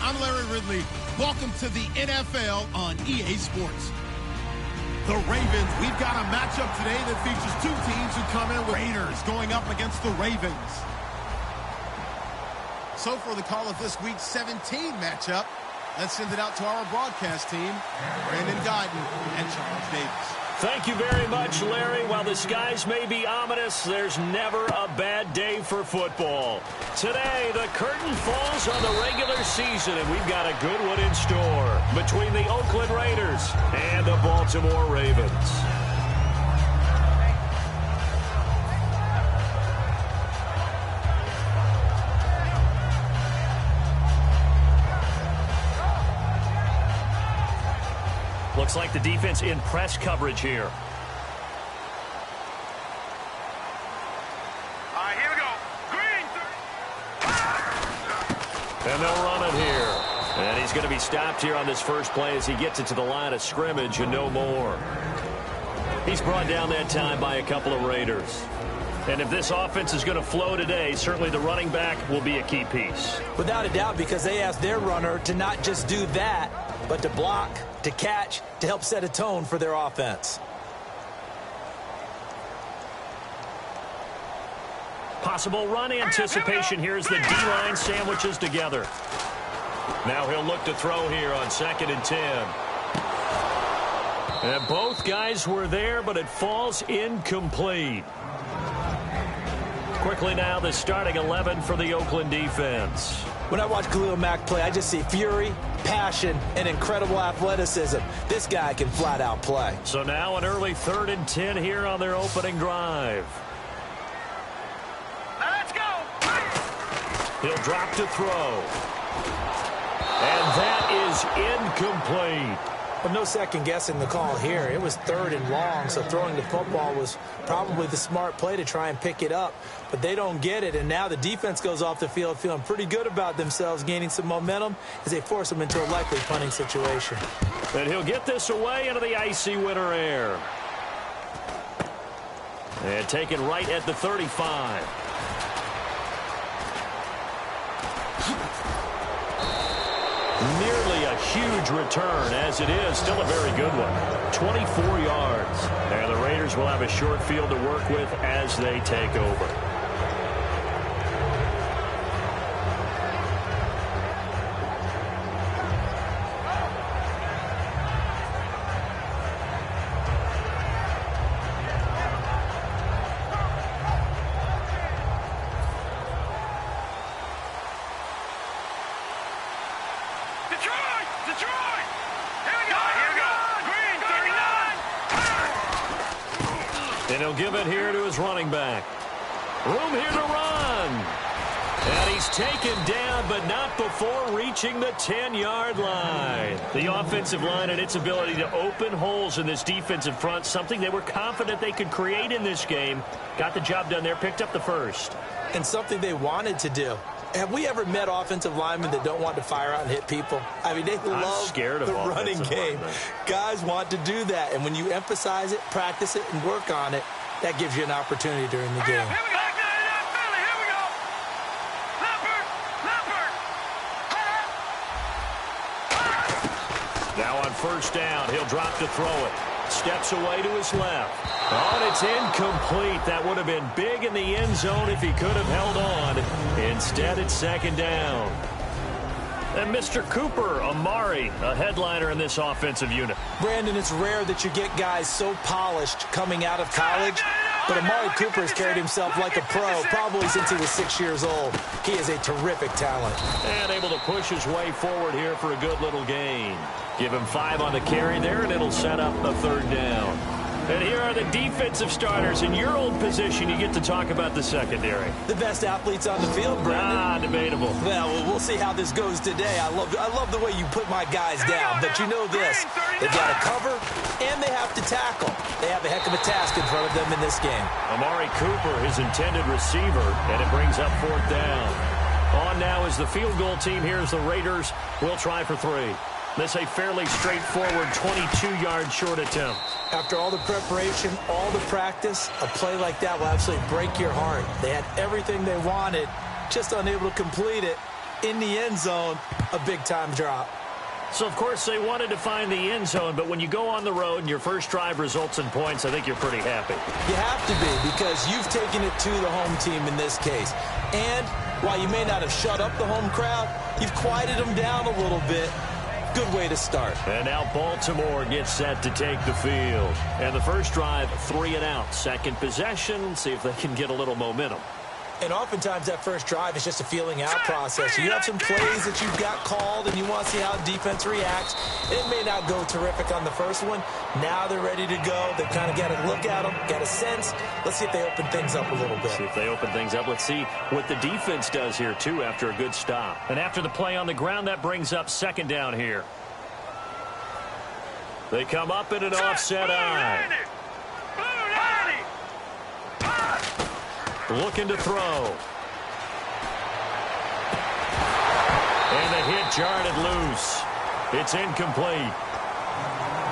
I'm Larry Ridley. Welcome to the NFL on EA Sports. The Ravens, we've got a matchup today that features two teams who come in with Raiders going up against the Ravens. So for the call of this week's 17 matchup, let's send it out to our broadcast team, Brandon Guyton and Charles Davis. Thank you very much, Larry. While the skies may be ominous, there's never a bad day for football. Today, the curtain falls on the regular season, and we've got a good one in store between the Oakland Raiders and the Baltimore Ravens. Looks like the defense in press coverage here. All right, here we go. Green. And they'll run it here. And he's going to be stopped here on this first play as he gets it to the line of scrimmage and no more. He's brought down that time by a couple of Raiders. And if this offense is going to flow today, certainly the running back will be a key piece. Without a doubt, because they asked their runner to not just do that, but to block, to catch, to help set a tone for their offense. Possible run anticipation here as the D-line sandwiches together. Now he'll look to throw here on 2nd and 10. And both guys were there, but it falls incomplete. Quickly now, the starting 11 for the Oakland defense. When I watch Khalil Mack play, I just see fury, passion, and incredible athleticism. This guy can flat out play. So now an early 3rd and 10 here on their opening drive. Let's go. He'll drop to throw. And that is incomplete. But no second guessing the call here. It was 3rd and long, so throwing the football was probably the smart play to try and pick it up. But they don't get it, and now the defense goes off the field feeling pretty good about themselves, gaining some momentum as they force them into a likely punting situation. And he'll get this away into the icy winter air. And taken right at the 35. Nearly a huge return, as it is still a very good one. 24 yards. And the Raiders will have a short field to work with as they take over. And he'll give it here to his running back. Room here to run. And he's taken down, but not before reaching the 10-yard line. The offensive line and its ability to open holes in this defensive front, something they were confident they could create in this game. Got the job done there, picked up the first. And something they wanted to do. Have we ever met offensive linemen that don't want to fire out and hit people? I mean, they love the running game. Guys want to do that, and when you emphasize it, practice it, and work on it, that gives you an opportunity during the game. Here we go. Now on 1st down, he'll drop to throw it. Steps away to his left. Oh, and it's incomplete. That would have been big in the end zone if he could have held on. Instead, it's 2nd down. And Mr. Cooper, Amari, a headliner in this offensive unit. Brandon, it's rare that you get guys so polished coming out of college, but Amari Cooper has carried himself like a pro probably since he was 6 years old. He is a terrific talent. And able to push his way forward here for a good little gain. Give him 5 on the carry there, and it'll set up a 3rd down. And here are the defensive starters. In your old position, you get to talk about the secondary. The best athletes on the field, Brandon. Debatable. Well, we'll see how this goes today. I love the way you put my guys down. But you know this. They've got to cover, and they have to tackle. They have a heck of a task in front of them in this game. Amari Cooper, his intended receiver, and it brings up 4th down. On now is the field goal team. Here's the Raiders. We'll try for 3. This a fairly straightforward 22-yard short attempt. After all the preparation, all the practice, a play like that will absolutely break your heart. They had everything they wanted, just unable to complete it. in the end zone, a big-time drop. So, of course, they wanted to find the end zone, but when you go on the road and your first drive results in points, I think you're pretty happy. You have to be, because you've taken it to the home team in this case. And while you may not have shut up the home crowd, you've quieted them down a little bit. Good way to start. And now Baltimore gets set to take the field. And the first drive, 3 and out. Second possession, see if they can get a little momentum. And oftentimes that first drive is just a feeling out process. You have some plays that you've got called and you want to see how defense reacts. It may not go terrific on the first one. Now they're ready to go. They've kind of got to look at them, got a sense. Let's see if they open things up a little bit. See if they open things up. Let's see what the defense does here, too, after a good stop. And after the play on the ground, that brings up second down here. They come up in an offset eye. Looking to throw. And the hit jarred it loose. It's incomplete.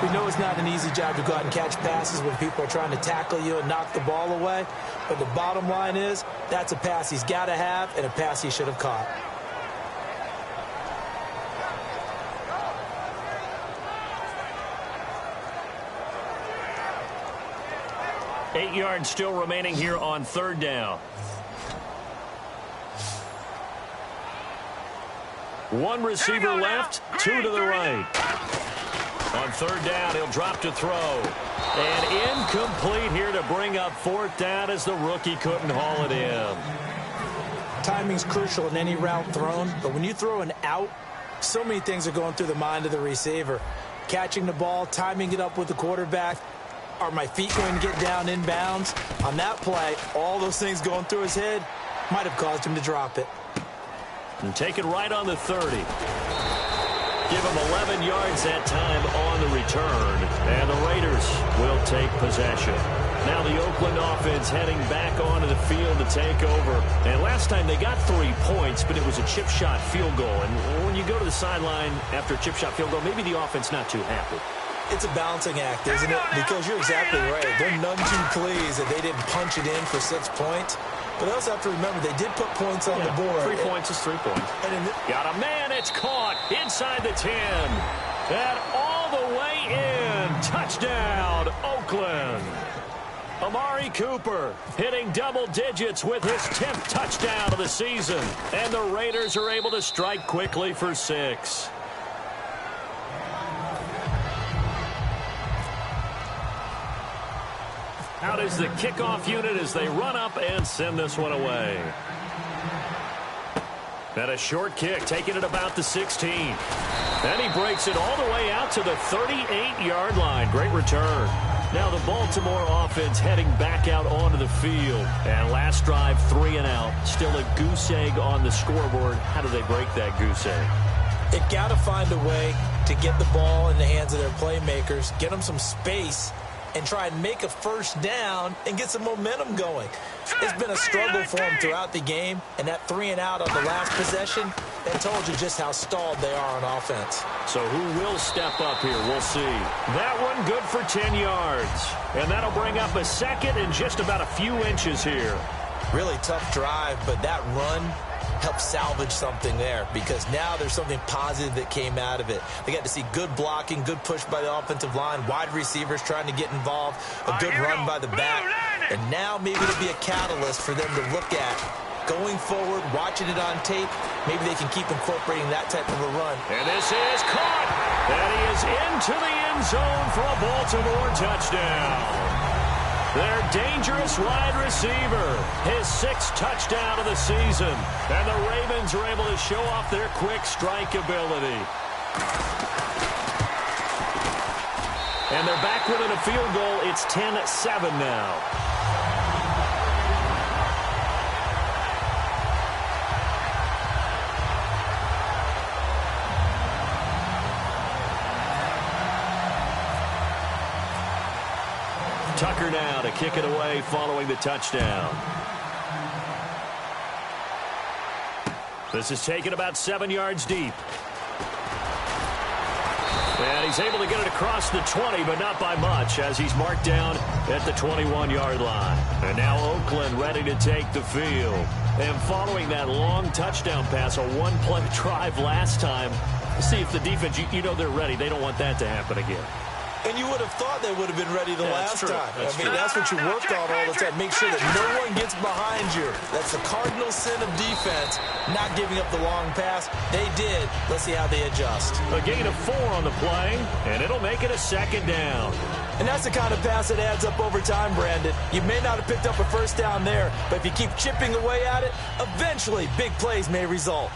We know it's not an easy job to go out and catch passes when people are trying to tackle you and knock the ball away. But the bottom line is, that's a pass he's got to have and a pass he should have caught. Eight yards still remaining here on third down. One receiver left, two to the right. On third down, he'll drop to throw. And incomplete here to bring up fourth down as the rookie couldn't haul it in. Timing's crucial in any route thrown, but when you throw an out, so many things are going through the mind of the receiver. Catching the ball, timing it up with the quarterback. Are my feet going to get down inbounds? On that play, all those things going through his head might have caused him to drop it. And take it right on the 30. Give him 11 yards that time on the return. And the Raiders will take possession. Now the Oakland offense heading back onto the field to take over. And last time they got 3 points, but it was a chip shot field goal. And when you go to the sideline after a chip shot field goal, maybe the offense not too happy. It's a balancing act, isn't it? Because you're exactly right. They're none too pleased that they didn't punch it in for 6 points. But they also have to remember they did put points on the board. 3 points is 3 points. Got a man. It's caught inside the 10. And all the way in. Touchdown, Oakland. Amari Cooper hitting double digits with his 10th touchdown of the season. And the Raiders are able to strike quickly for 6. Out is the kickoff unit as they run up and send this one away. And a short kick, taking it about the 16. And he breaks it all the way out to the 38-yard line. Great return. Now the Baltimore offense heading back out onto the field. And last drive, 3 and out. Still a goose egg on the scoreboard. How do they break that goose egg? They've got to find a way to get the ball in the hands of their playmakers, get them some space, and try and make a first down and get some momentum going. It's been a struggle for them throughout the game, and that 3 and out on the last possession, that told you just how stalled they are on offense. So who will step up here? We'll see. That one good for 10 yards. And that'll bring up a second and just about a few inches here. Really tough drive, but that run help salvage something there, because now there's something positive that came out of it. They got to see good blocking, good push by the offensive line, wide receivers trying to get involved, a good run by the back, and now maybe it'll be a catalyst for them to look at going forward, watching it on tape. Maybe they can keep incorporating that type of a run. And this is caught. And he is into the end zone for a Baltimore touchdown. Their dangerous wide receiver, his 6th touchdown of the season. And the Ravens are able to show off their quick strike ability. And they're back within a field goal. It's 10-7 now. Tucker now to kick it away following the touchdown. This is taken about 7 yards deep. And he's able to get it across the 20, but not by much, as he's marked down at the 21-yard line. And now Oakland ready to take the field. And following that long touchdown pass, a one-play drive last time, see if the defense, you know they're ready. They don't want that to happen again. And you would have thought they would have been ready the last time. That's what you work on all the time. Make sure that no one gets behind you. That's the cardinal sin of defense, not giving up the long pass. They did. Let's see how they adjust. A gain of 4 on the play, and it'll make it a second down. And that's the kind of pass that adds up over time, Brandon. You may not have picked up a first down there, but if you keep chipping away at it, eventually big plays may result.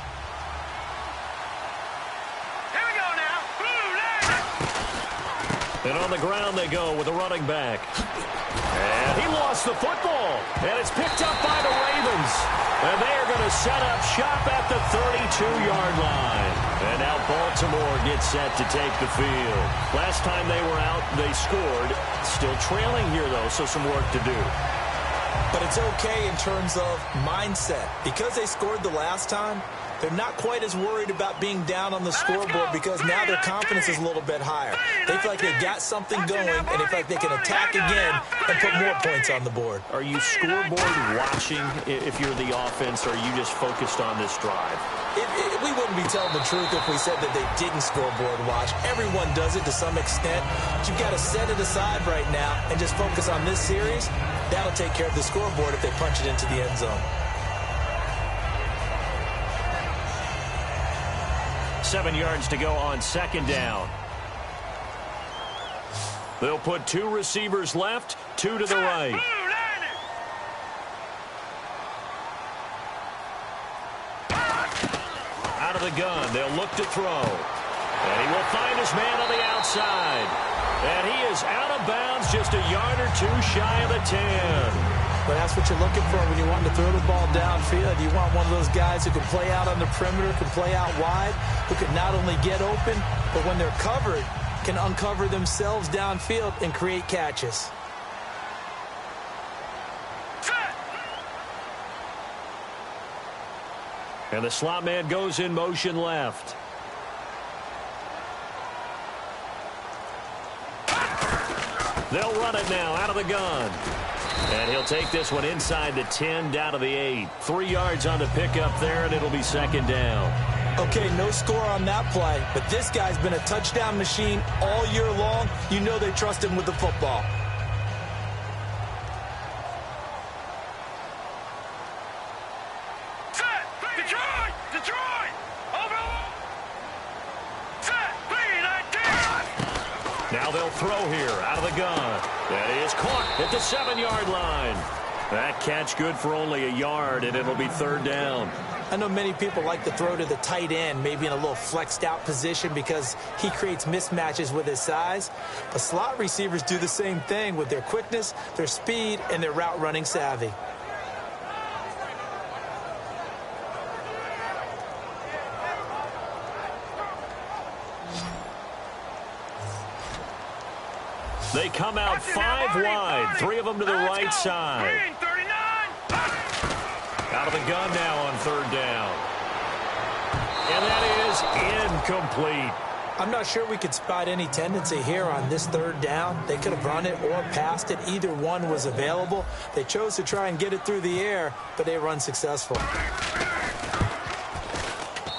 And on the ground they go with a running back. And he lost the football. And it's picked up by the Ravens. And they are going to set up shop at the 32-yard line. And now Baltimore gets set to take the field. Last time they were out, they scored. Still trailing here, though, so some work to do. But it's okay in terms of mindset. Because they scored the last time, they're not quite as worried about being down on the scoreboard because now their confidence is a little bit higher. They feel like they got something going, and they feel like they can attack again and put more points on the board. Are you scoreboard watching if you're the offense, or are you just focused on this drive? We wouldn't be telling the truth if we said that they didn't scoreboard watch. Everyone does it to some extent. But you've got to set it aside right now and just focus on this series. That'll take care of the scoreboard if they punch it into the end zone. 7 yards to go on second down. They'll put 2 receivers left, 2 to the right. Out of the gun, they'll look to throw. And he will find his man on the outside. And he is out of bounds, just a yard or 2 shy of the 10. But that's what you're looking for when you want to throw the ball downfield. You want one of those guys who can play out on the perimeter, can play out wide, who can not only get open, but when they're covered, can uncover themselves downfield and create catches. And the slot man goes in motion left. They'll run it now out of the gun. And he'll take this one inside the 10, down to the 8. 3 yards on the pickup there, and it'll be second down. Okay, no score on that play, but this guy's been a touchdown machine all year long. You know they trust him with the football. Now they'll throw here out of the gun. That is caught at the 7-yard line. That catch good for only a yard, and it'll be third down. I know many people like to throw to the tight end, maybe in a little flexed out position because he creates mismatches with his size. But slot receivers do the same thing with their quickness, their speed, and their route running savvy. They come out 5 wide, 3 of them to the right side. Out of the gun now on third down. And that is incomplete. I'm not sure we could spot any tendency here on this third down. They could have run it or passed it. Either one was available. They chose to try and get it through the air, but they were unsuccessful.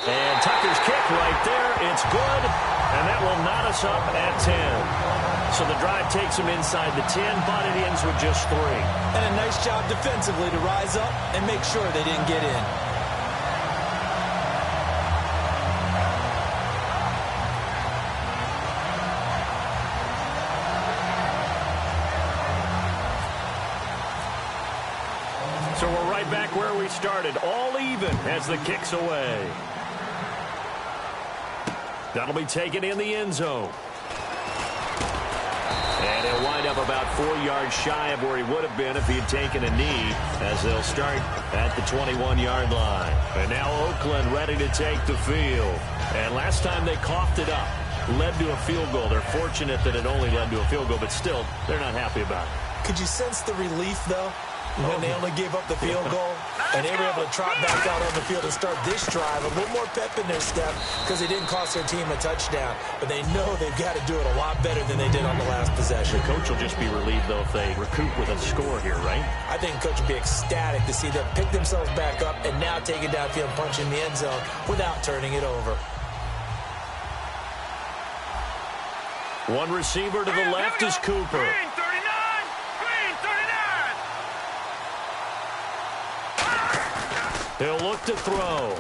And Tucker's kick right there. It's good, and that will knot us up at 10. So the drive takes them inside the 10, but it ends with just 3. And a nice job defensively to rise up and make sure they didn't get in. So we're right back where we started, all even as the kick's away. That'll be taken in the end zone. And he'll wind up about 4 yards shy of where he would have been if he had taken a knee, as they'll start at the 21-yard line. And now Oakland ready to take the field. And last time they coughed it up, led to a field goal. They're fortunate that it only led to a field goal, but still, they're not happy about it. Could you sense the relief, though? When they only gave up the field goal, and they were able to trot back out on the field and start this drive, a little more pep in their step because they didn't cost their team a touchdown. But they know they've got to do it a lot better than they did on the last possession. The coach will just be relieved, though, if they recoup with a score here, right? I think the coach will be ecstatic to see them pick themselves back up and now take it downfield, punch in the end zone without turning it over. One receiver to the left is Cooper. Green 39. Green 39. He'll look to throw.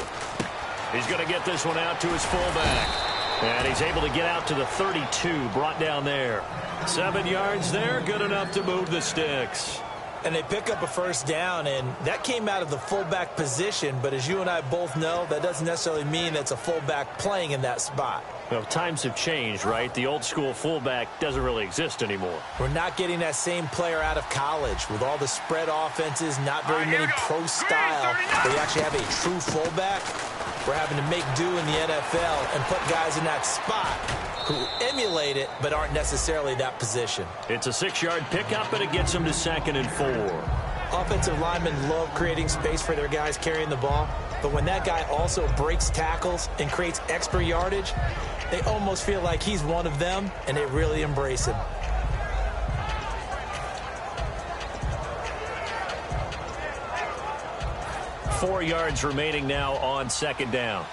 He's going to get this one out to his fullback. And he's able to get out to the 32, brought down there. 7 yards there, good enough to move the sticks. And they pick up a first down, and that came out of the fullback position. But as you and I both know, that doesn't necessarily mean that's a fullback playing in that spot. Well, times have changed, right? The old school fullback doesn't really exist anymore. We're not getting that same player out of college with all the spread offenses, not very many pro style, where you actually have a true fullback. We're having to make do in the NFL and put guys in that spot who emulate it but aren't necessarily that position. It's a 6-yard pickup, and it gets them to 2nd and 4. Offensive linemen love creating space for their guys carrying the ball, but when that guy also breaks tackles and creates extra yardage, they almost feel like he's one of them, and they really embrace him. Four yards remaining now on 2nd down.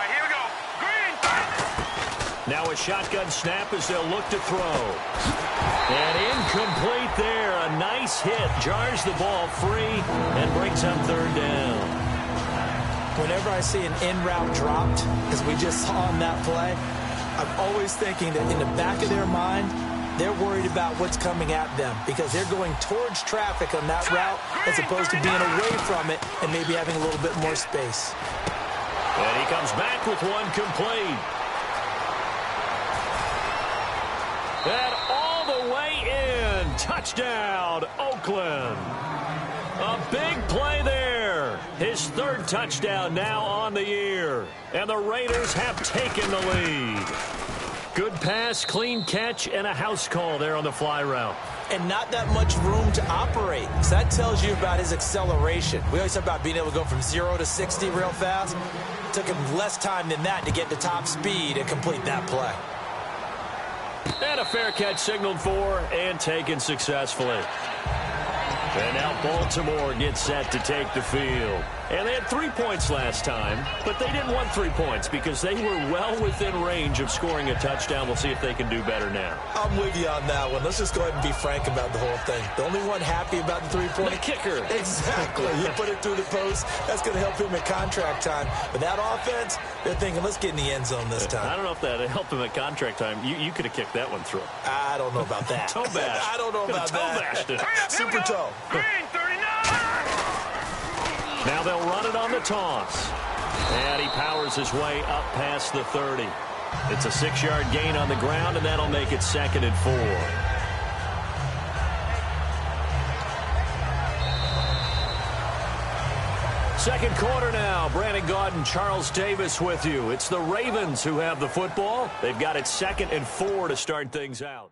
Here we go. Green 30. Now a shotgun snap as they'll look to throw. And incomplete there. A nice hit. Jars the ball free and brings up 3rd down. Whenever I see an in-route dropped, as we just saw on that play, I'm always thinking that in the back of their mind, they're worried about what's coming at them because they're going towards traffic on that route as opposed to being away from it and maybe having a little bit more space. And he comes back with one complete. And all the way in. Touchdown, Oakland. A big play there. His 3rd touchdown now on the year. And the Raiders have taken the lead. Good pass, clean catch, and a house call there on the fly route. And not that much room to operate. So that tells you about his acceleration. We always talk about being able to go from 0 to 60 real fast. It took him less time than that to get to top speed and complete that play. And a fair catch signaled for and taken successfully. And now Baltimore gets set to take the field. And they had 3 points last time, but they didn't want 3 points because they were well within range of scoring a touchdown. We'll see if they can do better now. I'm with you on that one. Let's just go ahead and be frank about the whole thing. The only one happy about the 3-point? The kicker. Exactly. You put it through the post. That's going to help him at contract time. But that offense, they're thinking, let's get in the end zone this time. I don't know if that helped him at contract time. You could have kicked that one through. I don't know about that. Toe bash. I don't know about that. Bashed it. Super toe. Green 39. Now they'll run it on the toss. And he powers his way up past the 30. It's a 6-yard gain on the ground, and that'll make it 2nd and 4. Second quarter now. Brandon Gaudin, Charles Davis with you. It's the Ravens who have the football. They've got it 2nd and 4 to start things out.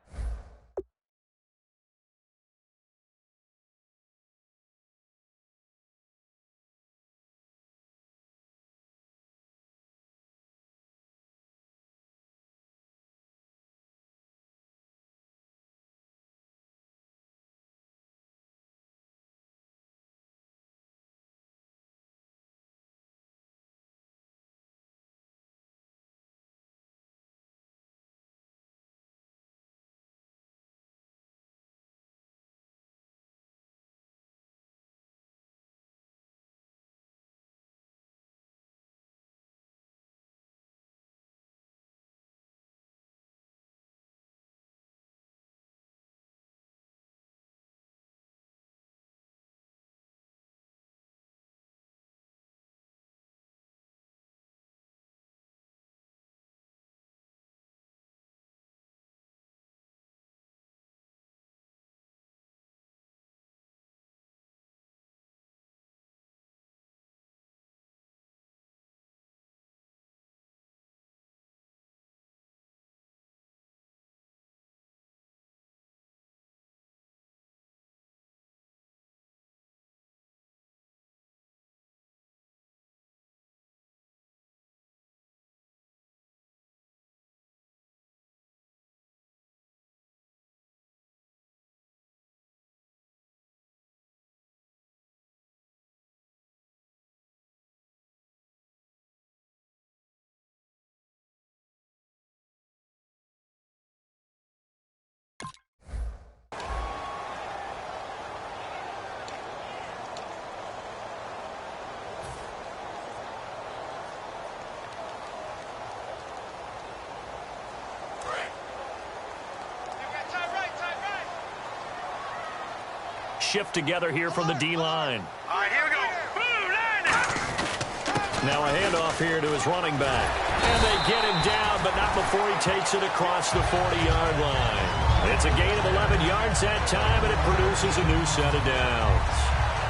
shift together here from the D-line. All right, here we go. Blue line out. Now a handoff here to his running back. And they get him down, but not before he takes it across the 40-yard line. It's a gain of 11 yards that time, and it produces a new set of downs.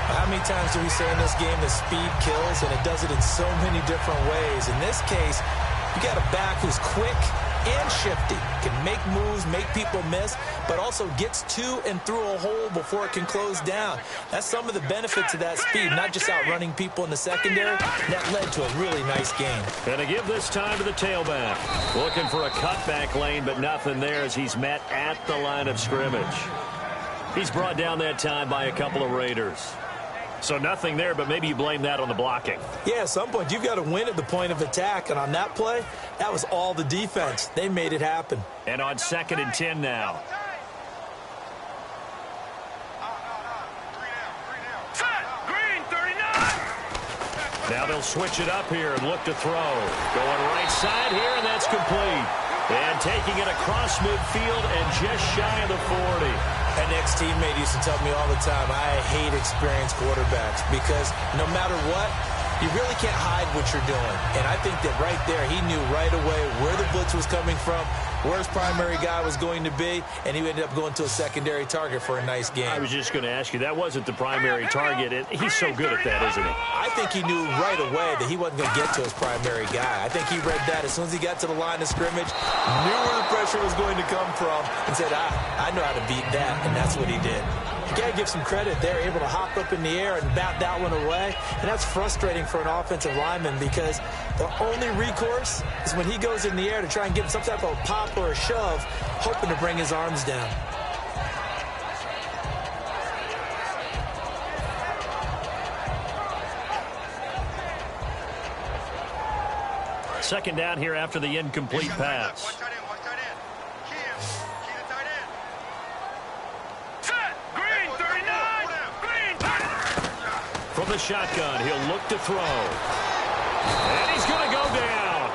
How many times do we say in this game that speed kills, and it does it in so many different ways? In this case, you got a back who's quick and shifty, can make moves, make people miss, but also gets to and through a hole before it can close down. That's some of the benefits of that speed, not just outrunning people in the secondary. That led to a really nice game. And to give this time to the tailback. Looking for a cutback lane, but nothing there as he's met at the line of scrimmage. He's brought down that time by a couple of Raiders. So nothing there, but maybe you blame that on the blocking. Yeah, at some point, you've got to win at the point of attack. And on that play, that was all the defense. They made it happen. And on 2nd and 10 now. Set. Green 39. Now they'll switch it up here and look to throw. Going right side here, and that's complete. And taking it across midfield and just shy of the 40. An ex-teammate used to tell me all the time, I hate experienced quarterbacks because no matter what, you really can't hide what you're doing. And I think that right there, he knew right away where the blitz was coming from, where his primary guy was going to be, and he ended up going to a secondary target for a nice game. I was just going to ask you, that wasn't the primary target. He's so good at that, isn't he? I think he knew right away that he wasn't going to get to his primary guy. I think he read that as soon as he got to the line of scrimmage, knew where the pressure was going to come from, and said, I know how to beat that, and that's what he did. You got to give some credit. They're able to hop up in the air and bat that one away, and that's frustrating for an offensive lineman because the only recourse is when he goes in the air to try and get some type of pop or a shove, hoping to bring his arms down. Second down here after the incomplete pass. One tight end. Key to tight end. Set. Green 39. Green 39. From the shotgun, he'll look to throw. And he's going to go down.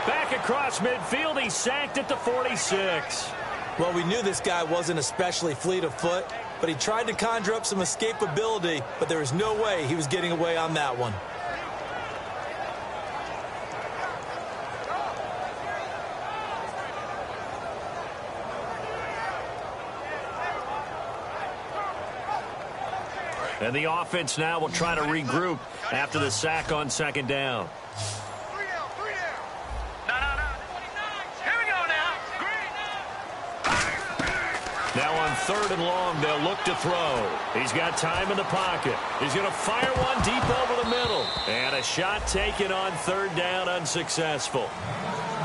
Back across midfield, he's sacked at the 46. Well, we knew this guy wasn't especially fleet of foot, but he tried to conjure up some escapability, but there was no way he was getting away on that one. And the offense now will try to regroup after the sack on 2nd down. Three down. No. Here we go now. Green. Now on 3rd and long, they'll look to throw. He's got time in the pocket. He's going to fire one deep over the middle. And a shot taken on 3rd down, unsuccessful.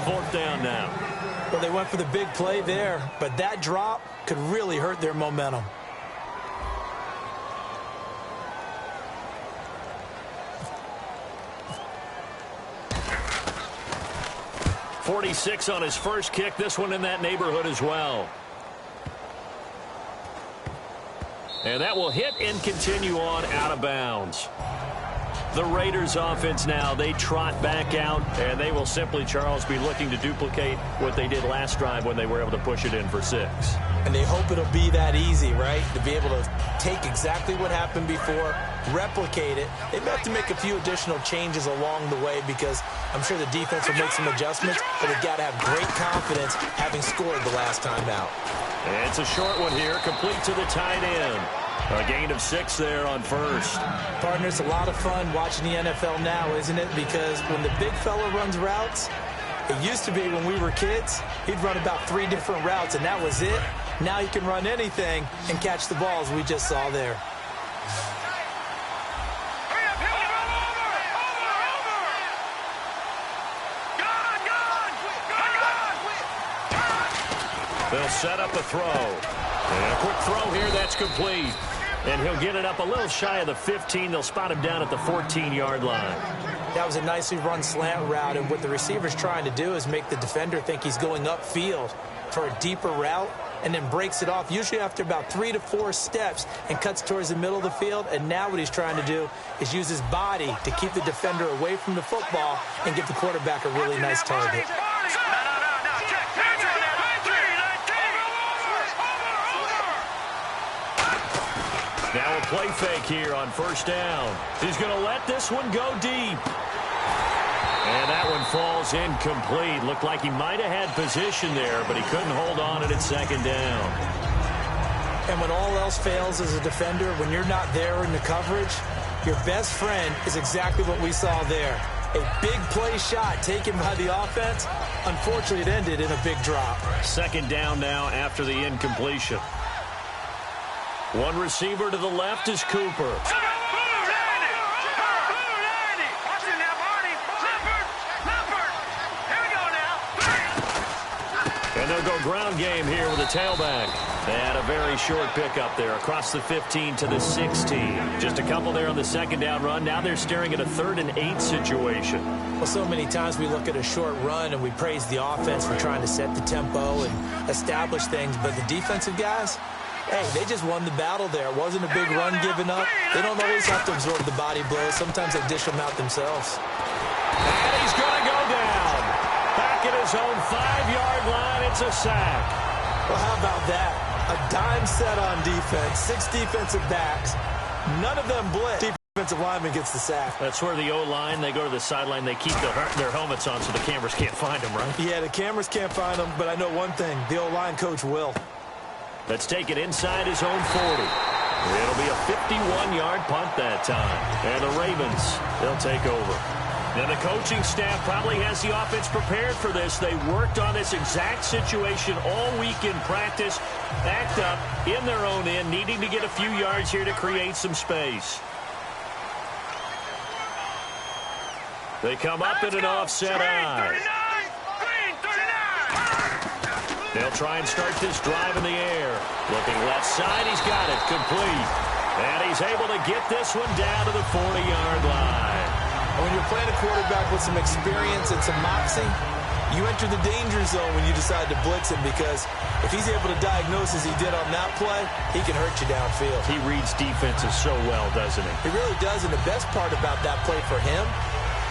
4th down now. Well, they went for the big play there, but that drop could really hurt their momentum. 46 on his first kick. This one in that neighborhood as well. And that will hit and continue on out of bounds. The Raiders offense now, they trot back out, and they will simply, Charles, be looking to duplicate what they did last drive when they were able to push it in for 6. And they hope it'll be that easy, right? To be able to take exactly what happened before, replicate it. They may have to make a few additional changes along the way because I'm sure the defense will make some adjustments, but they've got to have great confidence having scored the last time out. And it's a short one here, complete to the tight end. A gain of 6 there on 1st. Partner, it's a lot of fun watching the NFL now, isn't it? Because when the big fella runs routes, it used to be when we were kids, he'd run about 3 different routes, and that was it. Now he can run anything and catch the balls we just saw there. They'll set up a throw. And a quick throw here, that's complete. And he'll get it up a little shy of the 15. They'll spot him down at the 14-yard line. That was a nicely run slant route, and what the receiver's trying to do is make the defender think he's going upfield for a deeper route, and then breaks it off, usually after about 3 to 4 steps, and cuts towards the middle of the field. And now what he's trying to do is use his body to keep the defender away from the football and give the quarterback a really nice target. Now play fake here on first down. He's going to let this one go deep. And that one falls incomplete. Looked like he might have had position there, but he couldn't hold on at second down. And when all else fails as a defender, when you're not there in the coverage, your best friend is exactly what we saw there. A big play shot taken by the offense. Unfortunately, it ended in a big drop. Second down now after the incompletion. One receiver to the left is Cooper. And they'll go ground game here with a tailback. They had a very short pickup there across the 15 to the 16. Just a couple there on the second down run. Now they're staring at a 3rd and 8 situation. Well, so many times we look at a short run and we praise the offense for trying to set the tempo and establish things. But the defensive guys, hey, they just won the battle there. It wasn't a big run given up. They don't always have to absorb the body blows. Sometimes they dish them out themselves. And he's going to go down. Back at his own 5-yard line, it's a sack. Well, how about that? A dime set on defense, 6 defensive backs. None of them blitz. Defensive lineman gets the sack. That's where the O-line, they go to the sideline, they keep their helmets on so the cameras can't find them, right? Yeah, the cameras can't find them, but I know one thing. The O-line coach will. Let's take it inside his own 40. It'll be a 51-yard punt that time. And the Ravens, they'll take over. Now, the coaching staff probably has the offense prepared for this. They worked on this exact situation all week in practice, backed up in their own end, needing to get a few yards here to create some space. They come up in an offset eye. They'll try and start this drive in the air. Looking left side, he's got it complete. And he's able to get this one down to the 40-yard line. When you're playing a quarterback with some experience and some moxie, you enter the danger zone when you decide to blitz him, because if he's able to diagnose as he did on that play, he can hurt you downfield. He reads defenses so well, doesn't he? He really does, and the best part about that play for him,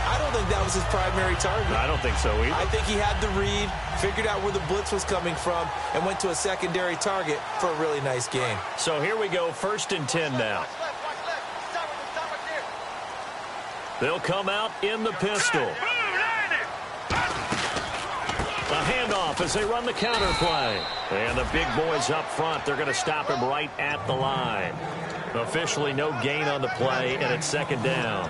I don't think that was his primary target. I don't think so either. I think he had the read, figured out where the blitz was coming from, and went to a secondary target for a really nice game. So here we go, 1st and 10 now. They'll come out in the pistol. A handoff as they run the counter play. And the big boys up front, they're going to stop him right at the line. Officially no gain on the play, and it's second down.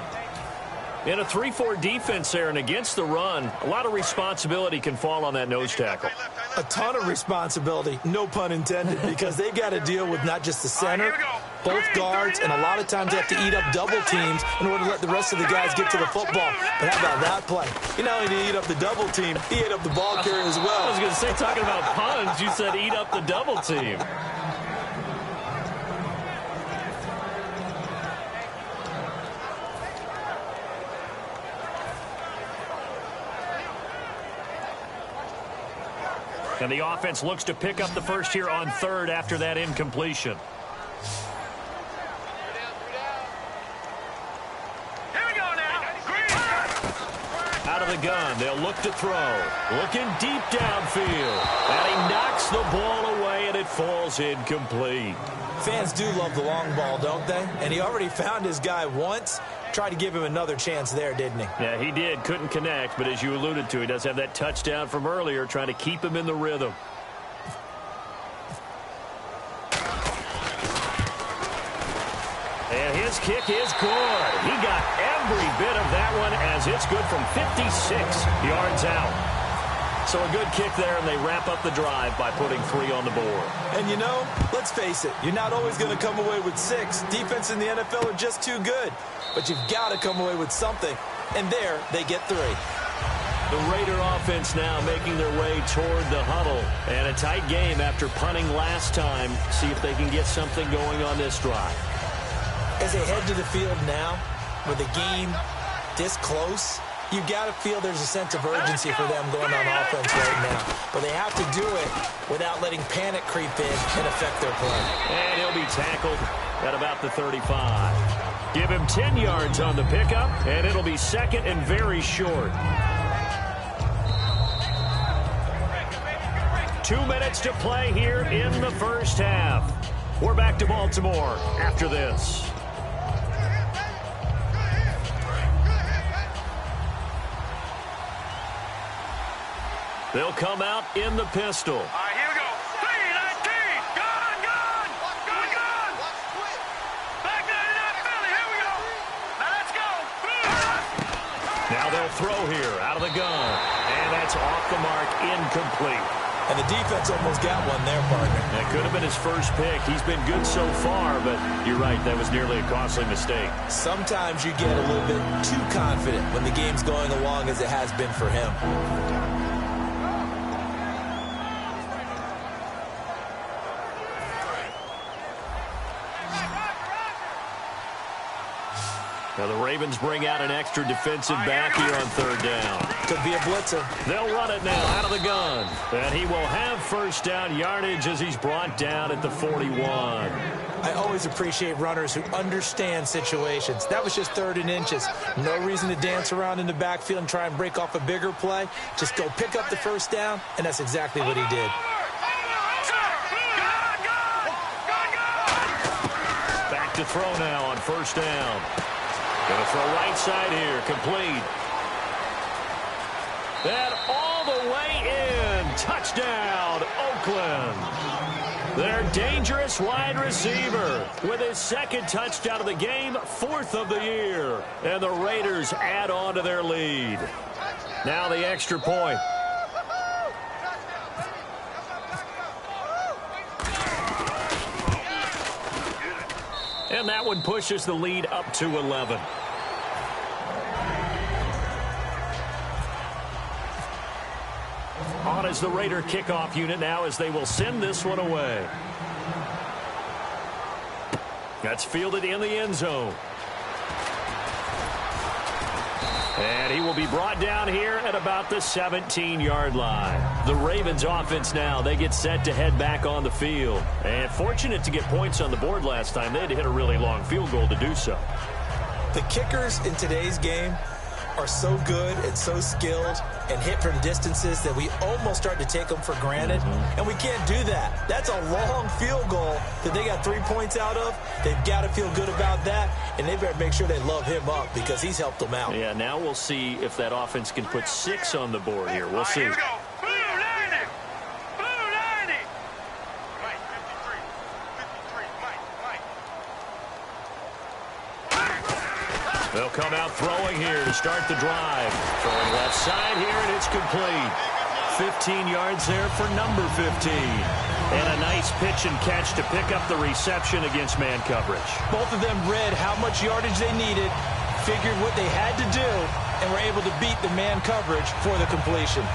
In a 3-4 defense there and against the run, a lot of responsibility can fall on that nose tackle. A ton of responsibility, no pun intended, because they got to deal with not just the center, both guards, and a lot of times they have to eat up double teams in order to let the rest of the guys get to the football. But how about that play? You not only did he eat up the double team, he ate up the ball carrier as well. I was going to say, talking about puns, you said eat up the double team. And the offense looks to pick up the first here on 3rd after that incompletion. Here we go now. Out of the gun, they'll look to throw. Looking deep downfield. And he knocks the ball away, and it falls incomplete. Fans do love the long ball, don't they? And he already found his guy once. Tried to give him another chance there, didn't he? Yeah, he did. Couldn't connect, but as you alluded to, he does have that touchdown from earlier, trying to keep him in the rhythm. And his kick is good. He got every bit of that one as it's good from 56 yards out. So a good kick there, and they wrap up the drive by putting 3 on the board. And you know, let's face it, you're not always going to come away with 6. Defense in the NFL are just too good. But you've got to come away with something. And there, they get 3. The Raider offense now making their way toward the huddle. And a tight game after punting last time. See if they can get something going on this drive. As they head to the field now, with the game this close, you got to feel there's a sense of urgency for them going on offense right now. But they have to do it without letting panic creep in and affect their play. And he'll be tackled at about the 35. Give him 10 yards on the pickup, and it'll be 2nd and very short. 2 minutes to play here in the first half. We're back to Baltimore after this. They'll come out in the pistol. All right, here we go. 319. Gun. Back 99 Philly. Here we go. Now let's go. Now they'll throw here out of the gun. And that's off the mark, incomplete. And the defense almost got one there, partner. That could have been his first pick. He's been good so far, but you're right, that was nearly a costly mistake. Sometimes you get a little bit too confident when the game's going along as it has been for him. Now the Ravens bring out an extra defensive back here on third down. Could be a blitzer. They'll run it now out of the gun. And he will have first down yardage as he's brought down at the 41. I always appreciate runners who understand situations. That was just 3rd and inches. No reason to dance around in the backfield and try and break off a bigger play. Just go pick up the first down, and that's exactly what he did. Back to throw now on first down. Going to throw right side here, complete. And all the way in. Touchdown, Oakland. Their dangerous wide receiver with his 2nd touchdown of the game, 4th of the year. And the Raiders add on to their lead. Now the extra point. And that one pushes the lead up to 11. On is the Raider kickoff unit now as they will send this one away. That's fielded in the end zone. And he will be brought down here at about the 17-yard line. The Ravens offense now, they get set to head back on the field. And fortunate to get points on the board last time. They had to hit a really long field goal to do so. The kickers in today's game are so good and so skilled and hit from distances that we almost start to take them for granted. And we can't do that. That's a long field goal that they got 3 points out of. They've got to feel good about that, and they better make sure they love him up because he's helped them out. Yeah, now we'll see if that offense can put 6 on the board here. We'll see. Here we go. Blue 90. Blue 90. Mike, 53. 53. Mike. They'll come out throwing here to start the drive. Throwing left side here, and it's complete. 15 yards there for number 15. And a nice pitch and catch to pick up the reception against man coverage. Both of them read how much yardage they needed, figured what they had to do, and were able to beat the man coverage for the completion.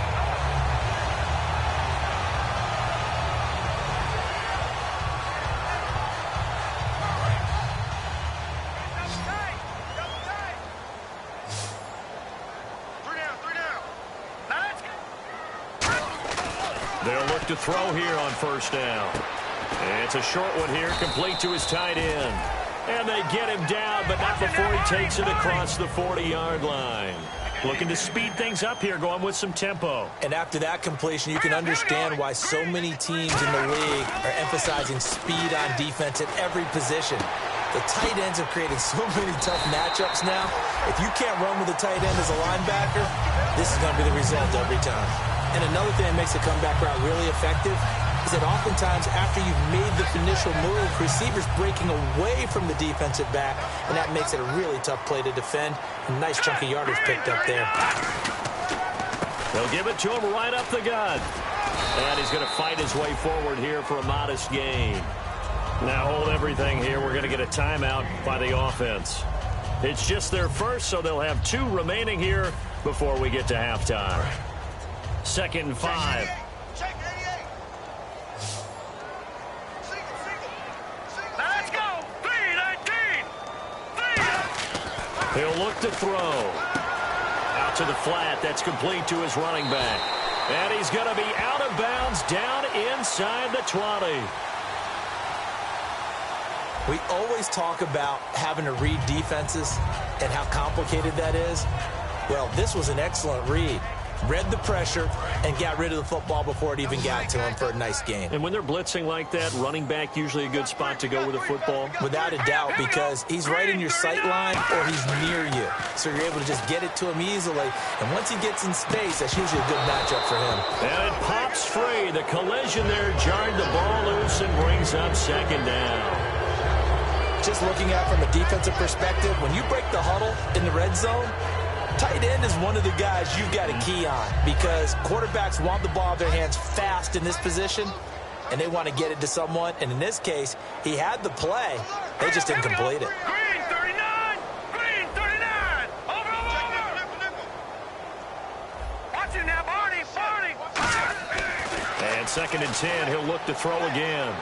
They'll look to throw here on first down. And it's a short one here, complete to his tight end. And they get him down, but not before he takes it across the 40-yard line. Looking to speed things up here, going with some tempo. And after that completion, you can understand why so many teams in the league are emphasizing speed on defense at every position. The tight ends have created so many tough matchups now. If you can't run with a tight end as a linebacker, this is going to be the result every time. And another thing that makes the comeback route really effective is that oftentimes after you've made the initial move, receivers breaking away from the defensive back, and that makes it a really tough play to defend. A nice chunk of yardage picked up there. They'll give it to him right up the gut. And he's going to fight his way forward here for a modest gain. Now hold everything here. We're going to get a timeout by the offense. It's just their first, so they'll have 2 remaining here before we get to halftime. 2nd and 5. Check 88. Let's go. 319. He'll look to throw. Out to the flat. That's complete to his running back. And he's going to be out of bounds down inside the 20. We always talk about having to read defenses and how complicated that is. Well, this was an excellent read. read the pressure, and got rid of the football before it even got to him for a nice gain. And when they're blitzing like that, running back usually a good spot to go with the football? Without a doubt, because he's right in your sight line or he's near you. So you're able to just get it to him easily. And once he gets in space, that's usually a good matchup for him. And it pops free. The collision there jarred the ball loose and brings up second down. Just looking at it from a defensive perspective, when you break the huddle in the red zone, tight end is one of the guys you've got to key on because quarterbacks want the ball in their hands fast in this position, and they want to get it to someone. And in this case, he had the play. They just didn't complete it. Green 39! Green 39! Over! Watch him now, Barney! And 2nd and 10, he'll look to throw again.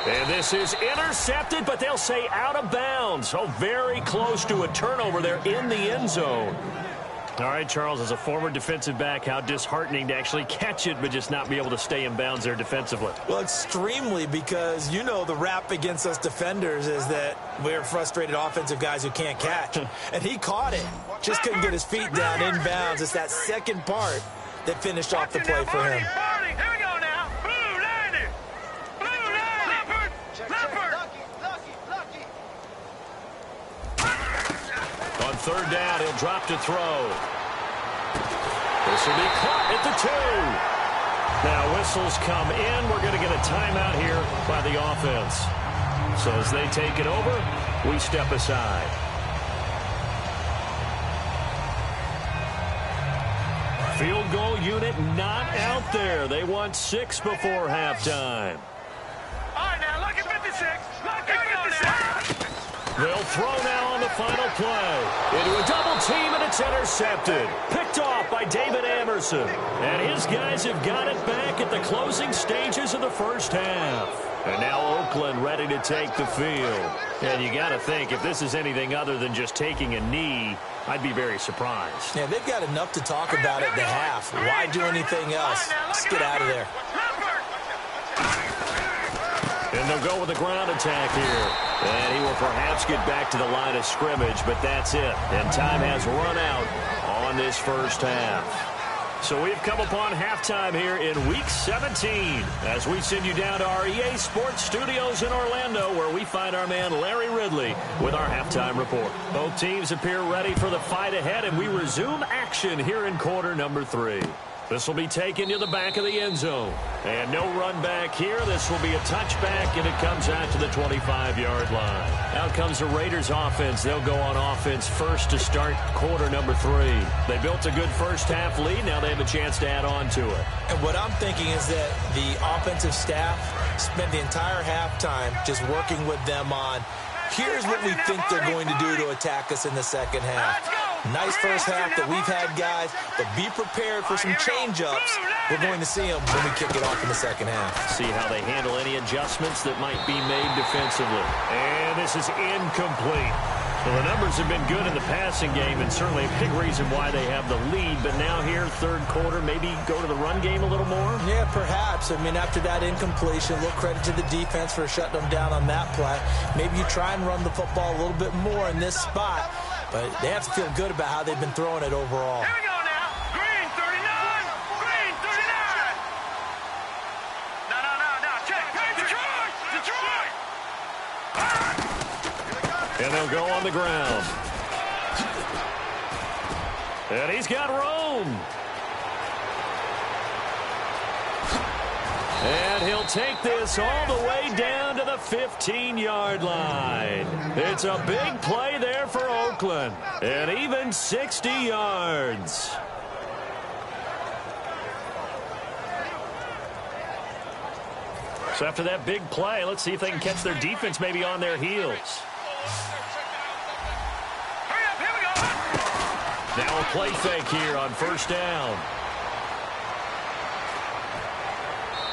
And this is intercepted, but they'll say out of bounds. So very close to a turnover there in the end zone. All right, Charles, as a former defensive back, how disheartening to actually catch it but just not be able to stay in bounds there defensively. Well, extremely, because you know the rap against us defenders is that we're frustrated offensive guys who can't catch. And he caught it. Just couldn't get his feet down in bounds. It's that second part that finished off the play for him. On 3rd down, he'll drop to throw. This will be caught at the 2. Now whistles come in. We're going to get a timeout here by the offense. So as they take it over, we step aside. Field goal unit not out there. They want 6 before halftime. All right, now look at 56. Look at 56. They'll throw now on the final play. Into a double team, and it's intercepted. Picked off by David Amerson. And his guys have got it back at the closing stages of the first half. And now Oakland ready to take the field. And you got to think, if this is anything other than just taking a knee, I'd be very surprised. Yeah, they've got enough to talk about at the half. Why do anything else? Just get out of there. And they'll go with a ground attack here. And he will perhaps get back to the line of scrimmage, but that's it. And time has run out on this first half. So we've come upon halftime here in Week 17 as we send you down to our EA Sports Studios in Orlando, where we find our man Larry Ridley with our halftime report. Both teams appear ready for the fight ahead, and we resume action here in quarter number 3. This will be taken to the back of the end zone. And no run back here. This will be a touchback, and it comes out to the 25-yard line. Out comes the Raiders offense. They'll go on offense first to start quarter number 3. They built a good first half lead. Now they have a chance to add on to it. And what I'm thinking is that the offensive staff spent the entire halftime just working with them on, here's what we think they're going to do to attack us in the second half. Nice first half that we've had, guys, but be prepared for some change-ups. We're going to see them when we kick it off in the second half. See how they handle any adjustments that might be made defensively. And this is incomplete. Well, the numbers have been good in the passing game, and certainly a big reason why they have the lead. But now here, third quarter, maybe go to the run game a little more? Yeah, perhaps. I mean, after that incompletion, a little credit to the defense for shutting them down on that play. Maybe you try and run the football a little bit more in this spot. But they have to feel good about how they've been throwing it overall. Here we go now. Green 39. Green 39. No. Check. Detroit. And they'll go on the ground. And he's got Rome. And he'll take this all the way down to the 15-yard line. It's a big play there for Oakland. And even 60 yards. So after that big play, let's see if they can catch their defense maybe on their heels. Hurry up, here we go. Now a play fake here on first down.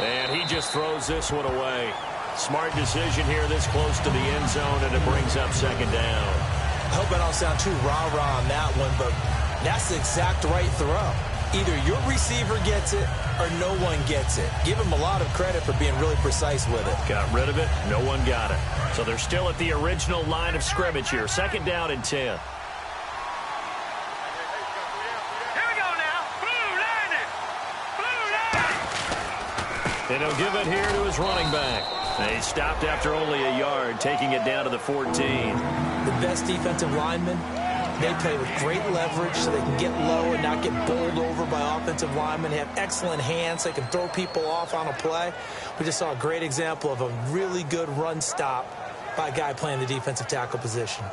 And he just throws this one away. Smart decision here this close to the end zone, and it brings up second down. I hope I don't sound too rah-rah on that one, but that's the exact right throw. Either your receiver gets it or no one gets it. Give him a lot of credit for being really precise with it. Got rid of it. No one got it. So they're still at the original line of scrimmage here. Second down and 10. Here we go now. Blue And he'll give it here to his running back. And he stopped after only a yard, taking it down to the 14. The best defensive linemen, they play with great leverage so they can get low and not get bowled over by offensive linemen. They have excellent hands. They can throw people off on a play. We just saw a great example of a really good run stop by a guy playing the defensive tackle position.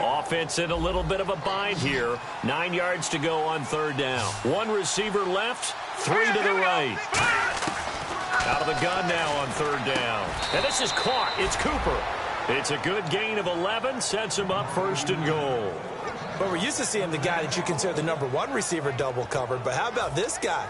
Offense in a little bit of a bind here. 9 yards to go on third down. One receiver left, 3 to the right. Out of the gun now on third down. And this is caught. It's Cooper. It's a good gain of 11. Sets him up first and goal. But we're used to seeing the guy that you consider the number 1 receiver double covered. But how about this guy?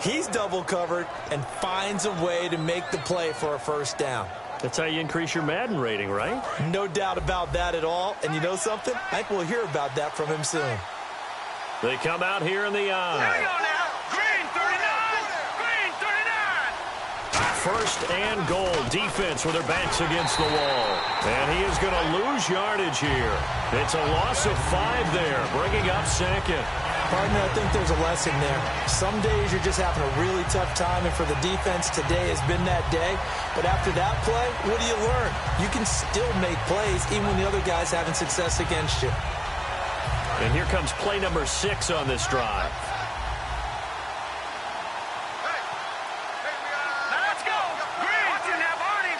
He's double covered and finds a way to make the play for a first down. That's how you increase your Madden rating, right? No doubt about that at all. And you know something? I think we'll hear about that from him soon. They come out here in the eye. There you go now. Green 39. Green 39. First and goal. Defense with their backs against the wall. And he is going to lose yardage here. It's a loss of 5 there, bringing up second. Partner, I think there's a lesson there. Some days you're just having a really tough time, and for the defense, today has been that day. But after that play, what do you learn? You can still make plays even when the other guy's having success against you. And here comes play number 6 on this drive. Now let's go. Green. Watching now, Barney.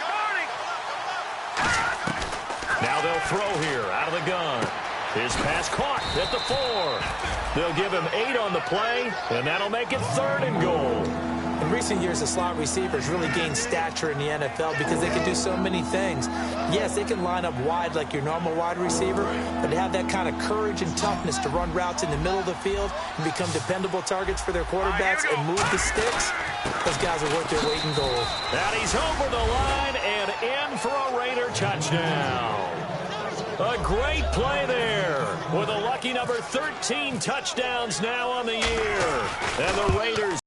Now they'll throw here out of the gun. His pass caught at the 4. They'll give him 8 on the play, and that'll make it 3rd and goal. In recent years, the slot receivers really gained stature in the NFL because they can do so many things. Yes, they can line up wide like your normal wide receiver, but to have that kind of courage and toughness to run routes in the middle of the field and become dependable targets for their quarterbacks and move the sticks, those guys are worth their weight in gold. And he's over the line and in for a Raider touchdown. A great play there with a lucky number 13 touchdowns now on the year. And the Raiders.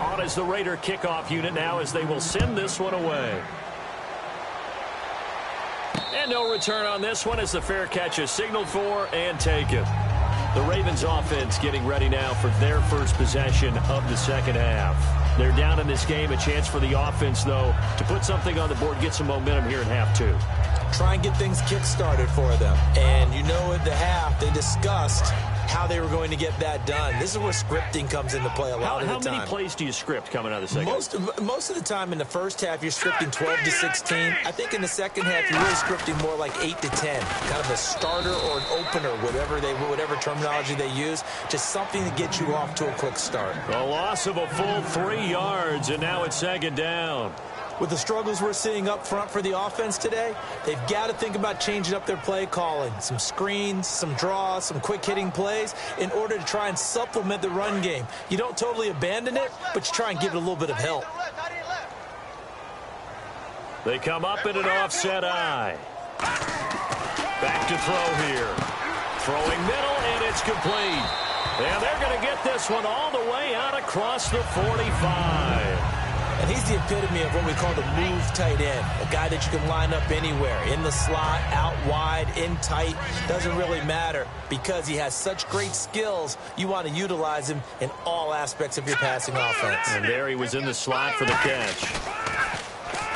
On is the Raider kickoff unit now as they will send this one away. And no return on this one as the fair catch is signaled for and taken. The Ravens offense getting ready now for their first possession of the second half. They're down in this game. A chance for the offense, though, to put something on the board, get some momentum here in half 2. Try and get things kick-started for them. And you know at the half, they discussed how they were going to get that done. This is where scripting comes into play a lot of the time. How many plays do you script coming out of the second half? Most of the time in the first half, you're scripting 12 to 16. I think in the second half, you're really scripting more like 8 to 10. Kind of a starter or an opener, whatever terminology they use. Just something to get you off to a quick start. A loss of a full 3 yards, and now it's second down. With the struggles we're seeing up front for the offense today, they've got to think about changing up their play calling. Some screens, some draws, some quick-hitting plays in order to try and supplement the run game. You don't totally abandon it, but you try and give it a little bit of help. They come up in an offset eye. Back to throw here. Throwing middle, and it's complete. And they're going to get this one all the way out across the 45. And he's the epitome of what we call the move tight end, a guy that you can line up anywhere, in the slot, out wide, in tight, doesn't really matter because he has such great skills. You want to utilize him in all aspects of your passing offense. And there he was in the slot for the catch.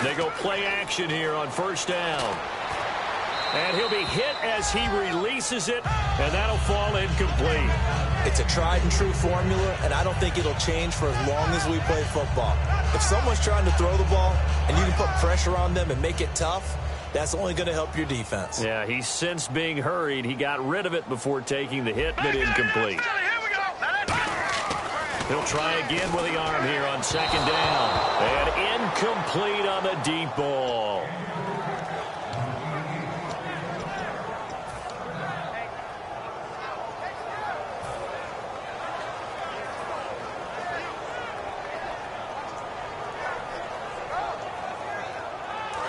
They go play action here on first down. And he'll be hit as he releases it, and that'll fall incomplete. It's a tried-and-true formula, and I don't think it'll change for as long as we play football. If someone's trying to throw the ball and you can put pressure on them and make it tough, that's only going to help your defense. Yeah, he's since being hurried. He got rid of it before taking the hit, but incomplete. He'll try again with the arm here on second down. And incomplete on the deep ball.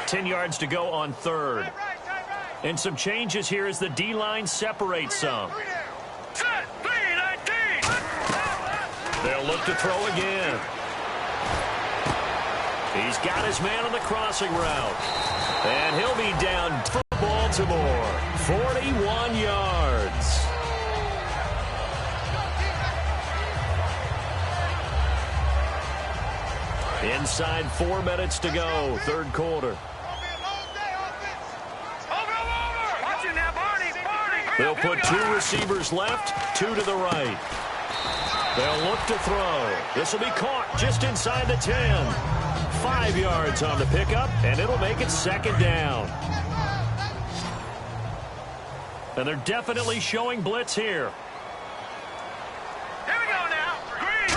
$10 yards to go on third. And some changes here as the D-line separates some. Set, 319. They'll look to throw again. He's got his man on the crossing route. And he'll be down for Baltimore. 41 yards. Inside 4 minutes to go, third quarter. They'll put 2 receivers left, 2 to the right. They'll look to throw. This will be caught just inside the 10. 5 yards on the pickup, and it'll make it second down. And they're definitely showing blitz here. Here we go now. Green.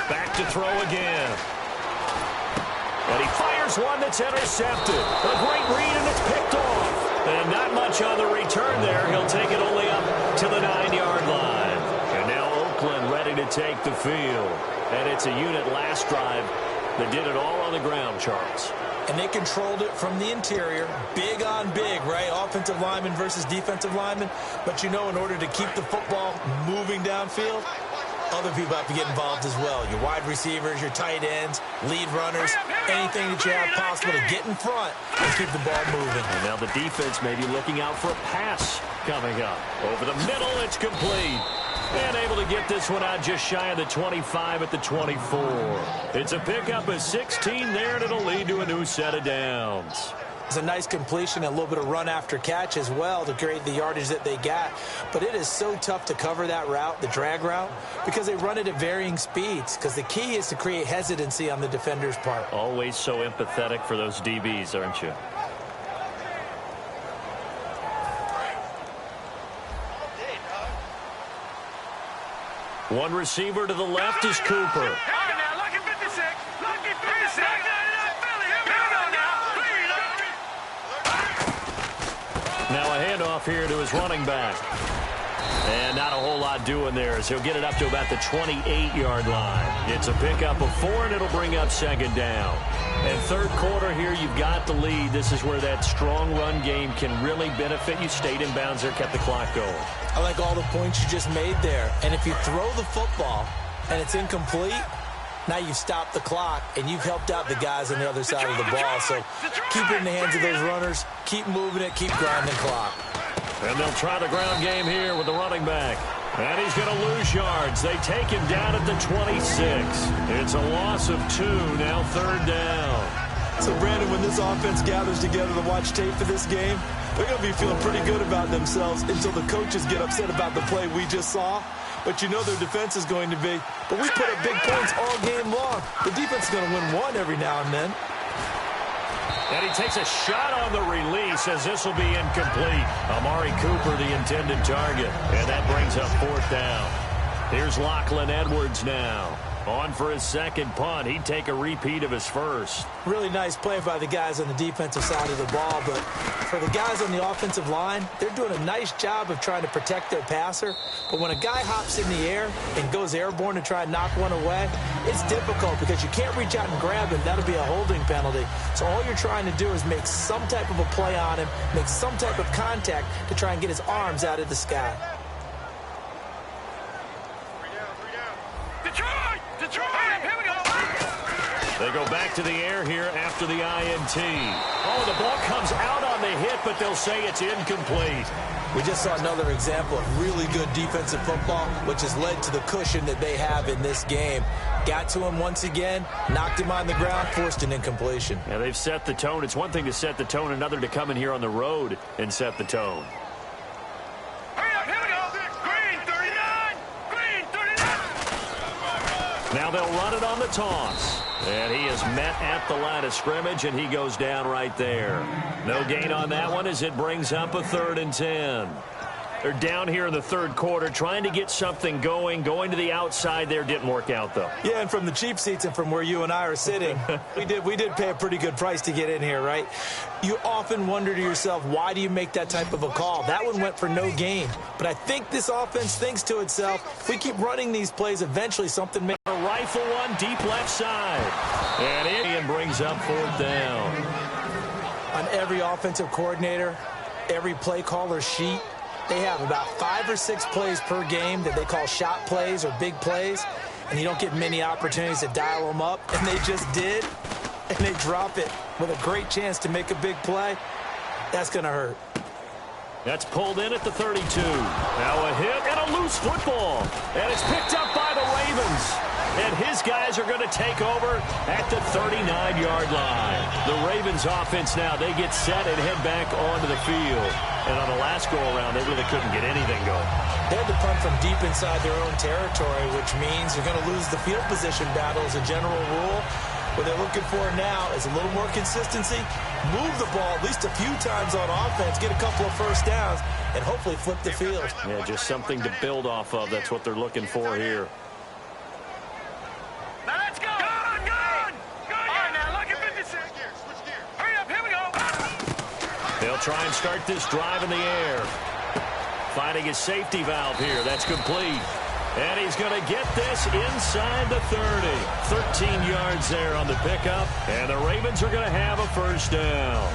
Back to throw again. And he fires one that's intercepted. A great read, and it's picked off. And not much on the return there. He'll take it only up to the 9-yard line. And now Oakland ready to take the field. And it's a unit last drive that did it all on the ground, Charles. And they controlled it from the interior. Big on big, right? Offensive lineman versus defensive lineman. But, you know, in order to keep the football moving downfield, other people have to get involved as well. Your wide receivers, your tight ends, lead runners, anything that you have possible to get in front and keep the ball moving. And now the defense may be looking out for a pass coming up. Over the middle, it's complete. And able to get this one out just shy of the 25 at the 24. It's a pickup of 16 there, and it'll lead to a new set of downs. It's a nice completion and a little bit of run after catch as well to create the yardage that they got. But it is so tough to cover that route, the drag route, because they run it at varying speeds. Because the key is to create hesitancy on the defender's part. Always so empathetic for those DBs, aren't you? One receiver to the left is Cooper. Now a handoff here to his running back. And not a whole lot doing there as he'll get it up to about the 28-yard line. It's a pickup of 4, and it'll bring up second down. And third quarter here, you've got the lead. This is where that strong run game can really benefit you. Stayed in bounds there, kept the clock going. I like all the points you just made there. And if you throw the football and it's incomplete, now you've stopped the clock, and you've helped out the guys on the other side of the ball. So keep it in the hands of those runners. Keep moving it. Keep grinding the clock. And they'll try the ground game here with the running back. And he's going to lose yards. They take him down at the 26. It's a loss of 2, now third down. So, Brandon, when this offense gathers together to watch tape for this game, they're going to be feeling pretty good about themselves until the coaches get upset about the play we just saw. But you know their defense is going to be. But we put up big points all game long. The defense is going to win one every now and then. And he takes a shot on the release as this will be incomplete. Amari Cooper, the intended target. And that brings up fourth down. Here's Lachlan Edwards now. On for his second punt. He'd take a repeat of his first. Really nice play by the guys on the defensive side of the ball. But for the guys on the offensive line, they're doing a nice job of trying to protect their passer. But when a guy hops in the air and goes airborne to try and knock one away, it's difficult because you can't reach out and grab him. That'll be a holding penalty. So all you're trying to do is make some type of a play on him, make some type of contact to try and get his arms out of the sky. They go back to the air here after the INT. Oh, the ball comes out on the hit, but they'll say it's incomplete. We just saw another example of really good defensive football, which has led to the cushion that they have in this game. Got to him once again, knocked him on the ground, forced an incompletion. Yeah, they've set the tone. It's one thing to set the tone, another to come in here on the road and set the tone. Now they'll run it on the toss. And he is met at the line of scrimmage, and he goes down right there. No gain on that one as it brings up a 3rd and 10. They're down here in the third quarter trying to get something going to the outside there. Didn't work out, though. Yeah, and from the cheap seats and from where you and I are sitting, we did pay a pretty good price to get in here, right? You often wonder to yourself, why do you make that type of a call? That one went for no gain. But I think this offense thinks to itself, if we keep running these plays, eventually something may... A rifle one deep left side. And Ian brings up 4th down. On every offensive coordinator, every play caller's sheet, they have about 5 or 6 plays per game that they call shot plays or big plays, and you don't get many opportunities to dial them up, and they just did, and they drop it with a great chance to make a big play. That's going to hurt. That's pulled in at the 32. Now a hit and a loose football. And it's picked up by the Ravens. And his guys are going to take over at the 39-yard line. The Ravens offense now, they get set and head back onto the field. And on the last go-around, they really couldn't get anything going. They had to punt from deep inside their own territory, which means you're going to lose the field position battle as a general rule. What they're looking for now is a little more consistency, move the ball at least a few times on offense, get a couple of first downs, and hopefully flip the field. Yeah, just something to build off of. That's what they're looking for here. Now let's go! Go! Go! All right, now look at 56. Switch gears. Hurry up, here we go. They'll try and start this drive in the air. Finding his safety valve here. That's complete. And he's going to get this inside the 30. 13 yards there on the pickup. And the Ravens are going to have a first down.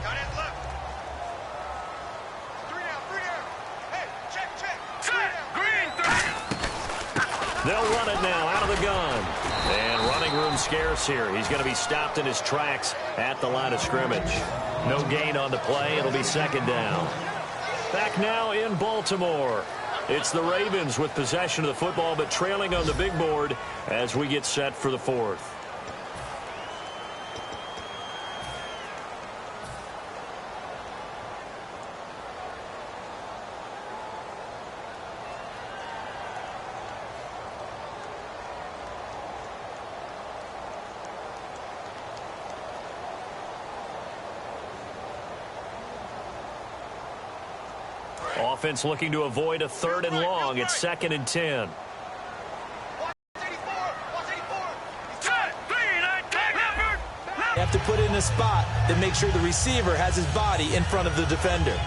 Got it left. 3 down. Hey, check. Set. Green 3. They'll run it now out of the gun. And running room scarce here. He's going to be stopped in his tracks at the line of scrimmage. No gain on the play. It'll be second down. Back now in Baltimore. It's the Ravens with possession of the football, but trailing on the big board as we get set for the fourth. Offense looking to avoid a 3rd and long. It's 2nd and 10. You have to put it in a spot that makes sure the receiver has his body in front of the defender.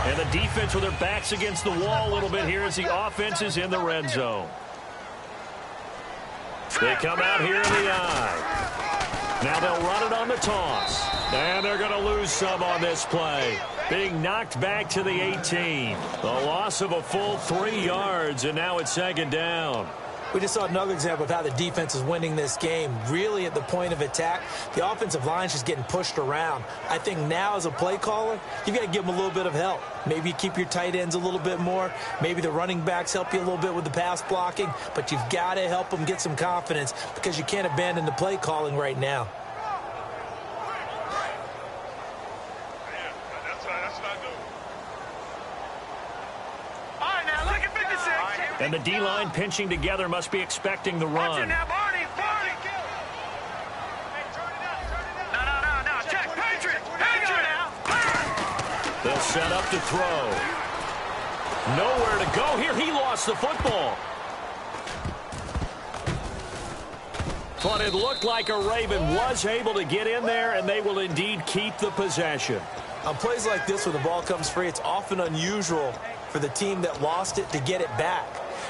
And the defense with their backs against the wall a little bit here as the offense is in the red zone. They come out here in the eye. Now they'll run it on the toss. And they're going to lose some on this play. Being knocked back to the 18. The loss of a full 3 yards, and now it's 2nd down. We just saw another example of how the defense is winning this game. Really at the point of attack, the offensive line is just getting pushed around. I think now as a play caller, you've got to give them a little bit of help. Maybe keep your tight ends a little bit more. Maybe the running backs help you a little bit with the pass blocking. But you've got to help them get some confidence because you can't abandon the play calling right now. And the D-line pinching together must be expecting the run. Now, Barney. No. Check. Patriot. Now. They'll set up to throw. Nowhere to go here. He lost the football. But it looked like a Raven was able to get in there, and they will indeed keep the possession. On plays like this where the ball comes free, it's often unusual for the team that lost it to get it back.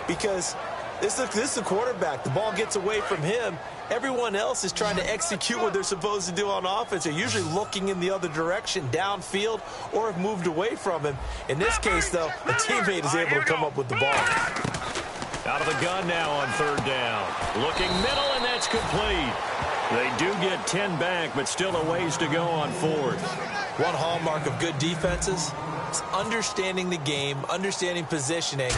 Because this is the quarterback. The ball gets away from him. Everyone else is trying to execute what they're supposed to do on offense. They're usually looking in the other direction, downfield, or have moved away from him. In this case, though, a teammate is able to come up with the ball. Out of the gun now on 3rd down. Looking middle, and that's complete. They do get 10 back, but still a ways to go on 4th. One hallmark of good defenses is understanding the game, understanding positioning,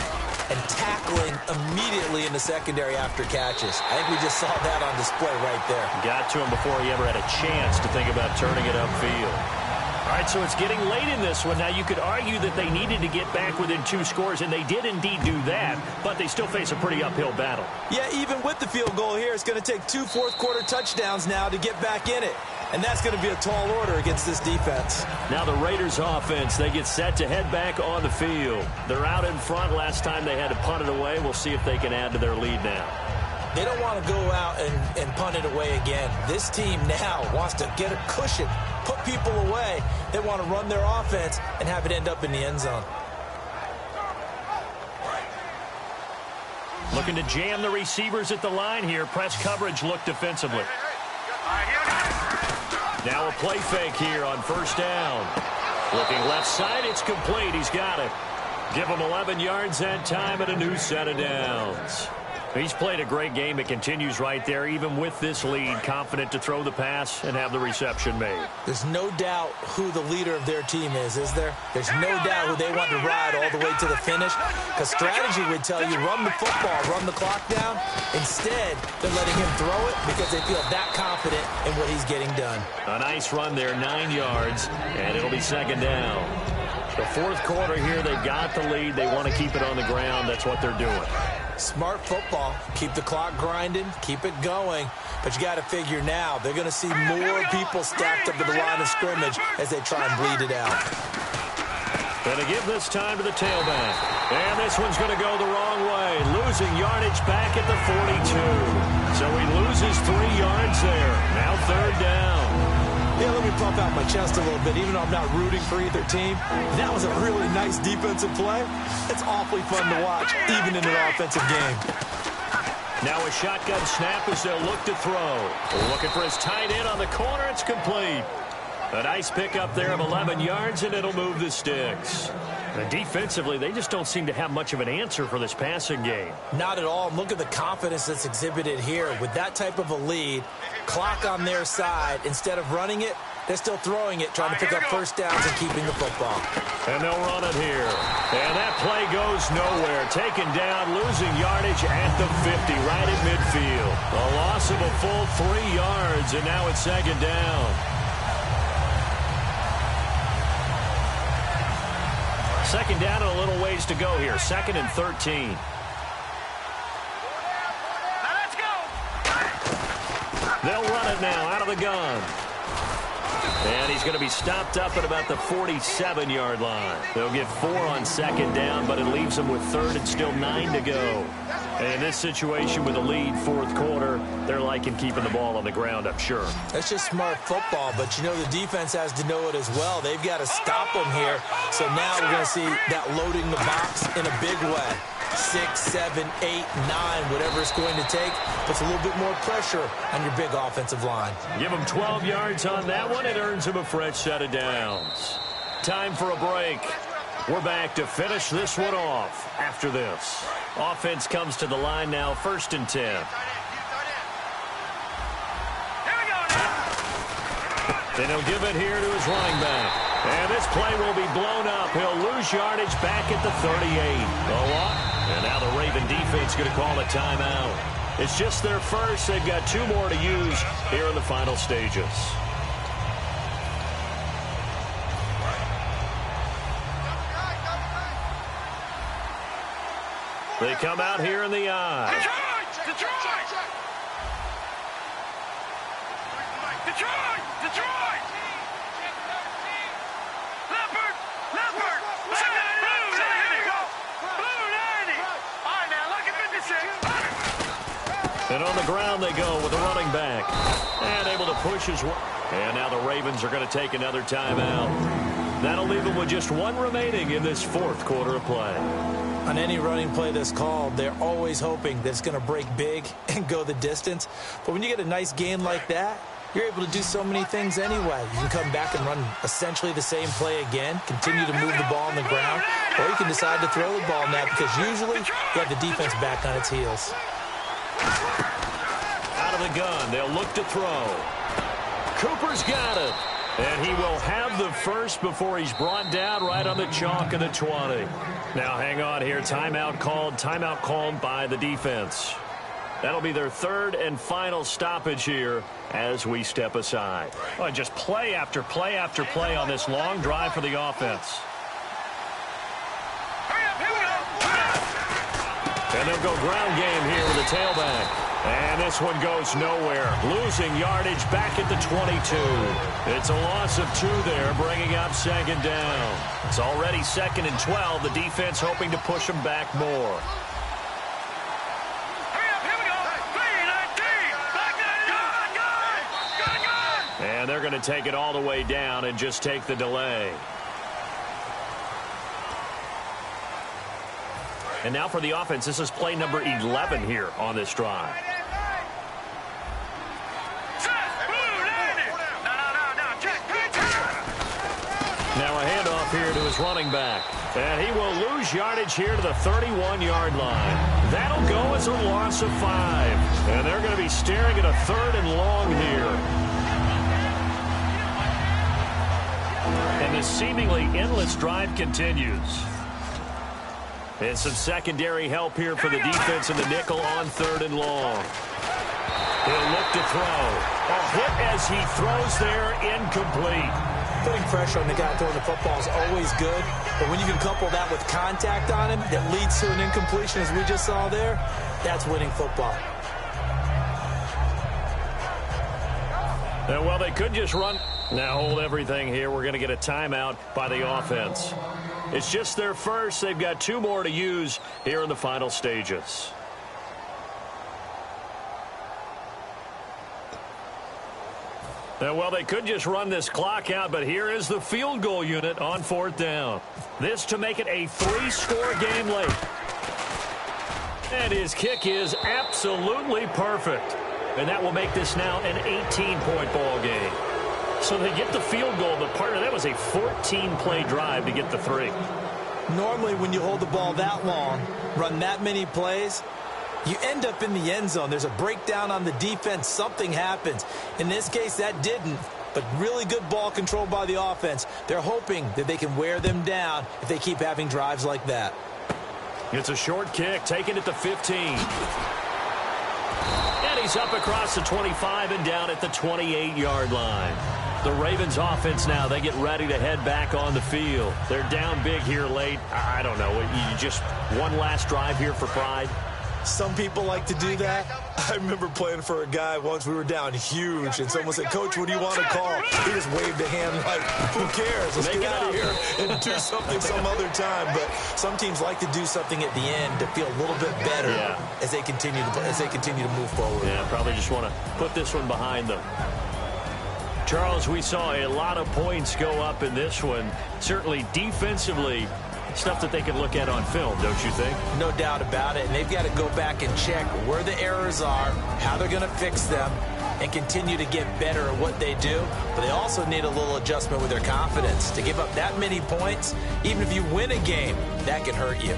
and tackling immediately in the secondary after catches. I think we just saw that on display right there. Got to him before he ever had a chance to think about turning it upfield. All right, so it's getting late in this one. Now, you could argue that they needed to get back within 2 scores, and they did indeed do that, but they still face a pretty uphill battle. Yeah, even with the field goal here, it's going to take 2 fourth-quarter touchdowns now to get back in it. And that's going to be a tall order against this defense. Now the Raiders offense, they get set to head back on the field. They're out in front. Last time they had to punt it away. We'll see if they can add to their lead now. They don't want to go out and punt it away again. This team now wants to get a cushion, put people away. They want to run their offense and have it end up in the end zone. Looking to jam the receivers at the line here. Press coverage look defensively. Now a play fake here on first down. Looking left side, it's complete. He's got it. Give him 11 yards that time and a new set of downs. He's played a great game. It continues right there, even with this lead, confident to throw the pass and have the reception made. There's no doubt who the leader of their team is there? There's no doubt who they want to ride all the way to the finish, because strategy would tell you run the football, run the clock down. Instead, they're letting him throw it because they feel that confident in what he's getting done. A nice run there, 9 yards, and it'll be second down. The fourth quarter here, they've got the lead. They want to keep it on the ground. That's what they're doing. Smart football. Keep the clock grinding. Keep it going. But you got to figure now they're going to see more people stacked up to the line of scrimmage as they try and bleed it out. Going to give this time to the tailback. And this one's going to go the wrong way. Losing yardage back at the 42. So he loses 3 yards there. Now third down. Yeah, let me pump out my chest a little bit, even though I'm not rooting for either team. That was a really nice defensive play. It's awfully fun to watch, even in an offensive game. Now a shotgun snap as they'll look to throw. Looking for his tight end on the corner. It's complete. A nice pickup there of 11 yards, and it'll move the sticks. And defensively, they just don't seem to have much of an answer for this passing game. Not at all. Look at the confidence that's exhibited here. With that type of a lead, clock on their side, instead of running it, they're still throwing it, trying to pick up first downs and keeping the football. And they'll run it here. And that play goes nowhere. Taken down, losing yardage at the 50, right at midfield. A loss of a full 3 yards, and now it's second down. Second down and a little ways to go here. 2nd and 13. Now let's go. They'll run it now out of the gun. And he's going to be stopped up at about the 47-yard line. They'll get 4 on second down, but it leaves them with third and still 9 to go. And in this situation with a lead, fourth quarter, they're liking keeping the ball on the ground, I'm sure. That's just smart football, but you know the defense has to know it as well. They've got to stop them here. So now we're going to see that loading the box in a big way. 6, 7, 8, 9, whatever it's going to take, puts a little bit more pressure on your big offensive line. Give him 12 yards on that one. It earns him a fresh set of downs. Time for a break. We're back to finish this one off after this. Offense comes to the line now, 1st and 10. Then he'll give it here to his running back. And this play will be blown up. He'll lose yardage back at the 38. A lot. And now the Raven defense going to call a timeout. It's just their first. They've got 2 more to use here in the final stages. They come out here in the eye. Detroit! Leopard! Blue 90! All right, now, look at 56. And on the ground they go with a running back. And able to push his way. And now the Ravens are going to take another timeout. That'll leave them with just 1 remaining in this fourth quarter of play. On any running play that's called, they're always hoping that it's going to break big and go the distance. But when you get a nice gain like that, you're able to do so many things anyway. You can come back and run essentially the same play again, continue to move the ball on the ground, or you can decide to throw the ball now because usually you have the defense back on its heels. Out of the gun, they'll look to throw. Cooper's got it. And he will have the first before he's brought down right on the chalk of the 20. Now hang on here. Timeout called by the defense. That'll be their 3rd and final stoppage here as we step aside. Oh, just play after play after play on this long drive for the offense. And they'll go ground game here with the tailback. And this one goes nowhere. Losing yardage back at the 22. It's a loss of 2 there, bringing up second down. It's already 2nd and 12. The defense hoping to push them back more. And they're going to take it all the way down and just take the delay. And now for the offense, this is play number 11 here on this drive. Now a handoff here to his running back. And he will lose yardage here to the 31-yard line. That'll go as a loss of 5. And they're going to be staring at a 3rd and long here. And this seemingly endless drive continues. And some secondary help here for the defense in the nickel on 3rd and long. He'll look to throw. A hit as he throws there, incomplete. Putting pressure on the guy throwing the football is always good, but when you can couple that with contact on him that leads to an incompletion, as we just saw there, that's winning football. Well, they could just run. Now hold everything here. We're going to get a timeout by the offense. It's just their first. They've got 2 more to use here in the final stages. Well, they could just run this clock out, but here is the field goal unit on 4th down. This to make it a 3-score game late. And his kick is absolutely perfect. And that will make this now an 18-point ball game. So they get the field goal, but partner, that was a 14-play drive to get the 3. Normally, when you hold the ball that long, run that many plays, you end up in the end zone. There's a breakdown on the defense. Something happens. In this case, that didn't, but really good ball control by the offense. They're hoping that they can wear them down if they keep having drives like that. It's a short kick, taken at the 15. And he's up across the 25 and down at the 28-yard line. The Ravens offense now, they get ready to head back on the field. They're down big here late. I don't know. You just one last drive here for pride? Some people like to do that. I remember playing for a guy once. We were down huge, and someone said, "Coach, what do you want to call?" He just waved a hand like, "Who cares? Let's get out of here and do something some other time." But some teams like to do something at the end to feel a little bit better as they continue to move forward. Yeah, probably just want to put this one behind them. Charles, we saw a lot of points go up in this one. Certainly defensively, stuff that they can look at on film, don't you think? No doubt about it. And they've got to go back and check where the errors are, how they're going to fix them, and continue to get better at what they do. But they also need a little adjustment with their confidence. To give up that many points, even if you win a game, that can hurt you.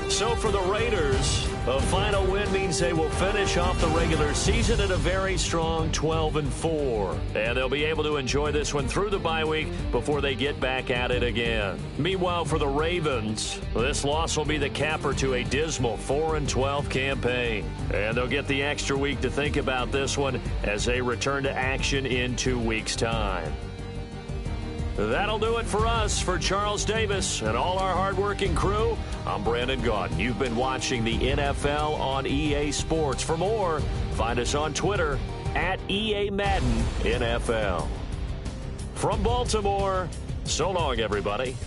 So for the Raiders, a final win means they will finish off the regular season at a very strong 12-4. And they'll be able to enjoy this one through the bye week before they get back at it again. Meanwhile, for the Ravens, this loss will be the capper to a dismal 4-12 campaign. And they'll get the extra week to think about this one as they return to action in 2 weeks' time. That'll do it for us. For Charles Davis and all our hardworking crew, I'm Brandon Gaudin. You've been watching the NFL on EA Sports. For more, find us on Twitter at EA Madden NFL. From Baltimore, so long, everybody.